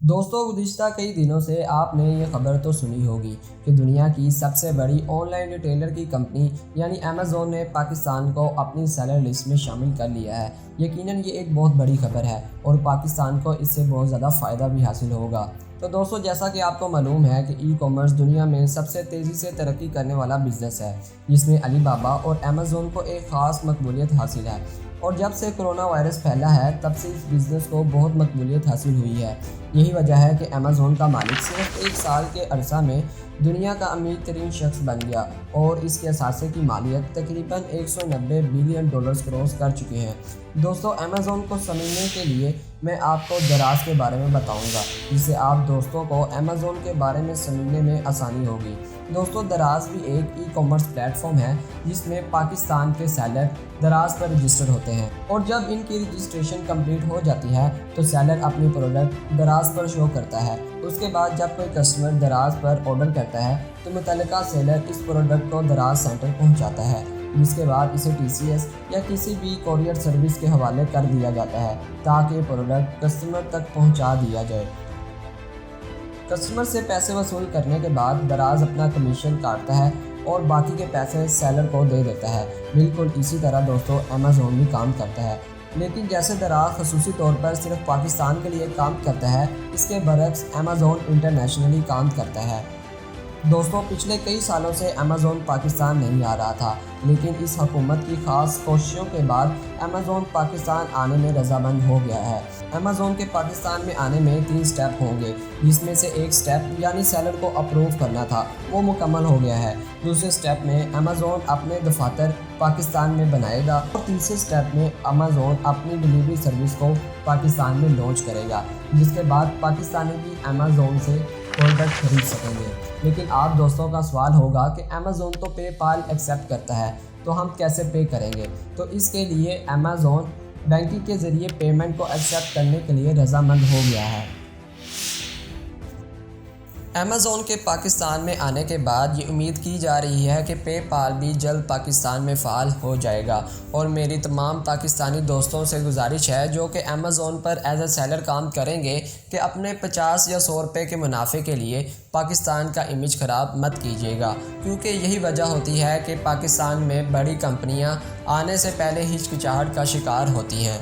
दोस्तों, गुज़िश्ता कई दिनों से आपने ये खबर तो सुनी होगी कि दुनिया की सबसे बड़ी ऑनलाइन रिटेलर की कंपनी यानी अमेज़न ने पाकिस्तान को अपनी सेलर लिस्ट में शामिल कर लिया है। यकीनन ये एक बहुत बड़ी खबर है और पाकिस्तान को इससे बहुत ज़्यादा फ़ायदा भी हासिल होगा। तो दोस्तों, जैसा कि आपको मालूम है कि ई कॉमर्स दुनिया में सबसे तेज़ी से तरक्की करने वाला बिज़नेस है, जिसमें अलीबाबा और अमेज़न को एक ख़ास मकबूलियत हासिल है। और जब से कोरोना वायरस फैला है, तब से इस बिज़नेस को बहुत मकबूलियत हासिल हुई है। यही वजह है कि अमेज़न का मालिक सिर्फ 1 साल के अरसा में दुनिया का अमीर तरीन शख्स बन गया और इसके असासे की मालियत तकरीबन 190 बिलियन डॉलर्स क्रॉस कर चुके हैं। दोस्तों, अमेज़न को समझने के लिए मैं आपको दराज के बारे में बताऊंगा, जिससे आप दोस्तों को अमेज़न के बारे में समझने में आसानी होगी। दोस्तों, दराज भी एक ई कॉमर्स प्लेटफॉर्म है जिसमें पाकिस्तान के सेलर दराज पर रजिस्टर होते हैं और जब इनकी रजिस्ट्रेशन कंप्लीट हो जाती है तो सेलर अपनी प्रोडक्ट दराज पर शो करता है। उसके बाद जब कोई कस्टमर दराज पर ऑर्डर करता है तो मुतल्लिका सेलर इस प्रोडक्ट को दराज सेंटर पहुंचाता है, जिसके बाद इसे TCS या किसी भी कोरियर सर्विस के हवाले कर दिया जाता है ताकि प्रोडक्ट कस्टमर तक पहुंचा दिया जाए। कस्टमर से पैसे वसूल करने के बाद दराज अपना कमीशन काटता है और बाकी के पैसे सेलर को दे देता है। बिल्कुल इसी तरह दोस्तों अमेज़न भी काम करता है, लेकिन जैसे दराज खसूसी तौर पर सिर्फ पाकिस्तान के लिए काम करता है, इसके बरक्स अमेज़न इंटरनेशनली काम करता है। दोस्तों, पिछले कई सालों से अमेज़न पाकिस्तान नहीं आ रहा था, लेकिन इस हुकूमत की ख़ास कोशिशों के बाद अमेज़न पाकिस्तान आने में रजामंद हो गया है। अमेज़न के पाकिस्तान में आने में 3 स्टेप होंगे, जिसमें से एक स्टेप यानी सेलर को अप्रूव करना था, वो मुकम्मल हो गया है। दूसरे स्टेप में अमेज़न अपने दफातर पाकिस्तान में बनाएगा और तीसरे स्टेप में अमेज़न अपनी डिलीवरी सर्विस को पाकिस्तान में लॉन्च करेगा, जिसके बाद पाकिस्तानी भी अमेज़न से प्रोडक्ट खरीद सकेंगे। लेकिन आप दोस्तों का सवाल होगा कि अमेज़न तो पेपाल एक्सेप्ट करता है, तो हम कैसे पे करेंगे? तो इसके लिए अमेज़न बैंकिंग के ज़रिए पेमेंट को एक्सेप्ट करने के लिए रजामंद हो गया है। अमेज़न के पाकिस्तान में आने के बाद ये उम्मीद की जा रही है कि पेपाल भी जल्द पाकिस्तान में फ़ाल हो जाएगा और मेरी तमाम पाकिस्तानी दोस्तों से गुजारिश है जो कि अमेज़न पर एज ए सेलर काम करेंगे कि अपने 50 या 100 रुपये के मुनाफे के लिए पाकिस्तान का इमेज ख़राब मत कीजिएगा, क्योंकि यही वजह होती है कि पाकिस्तान में बड़ी कंपनियां आने से पहले हिचकिचाहट का शिकार होती हैं।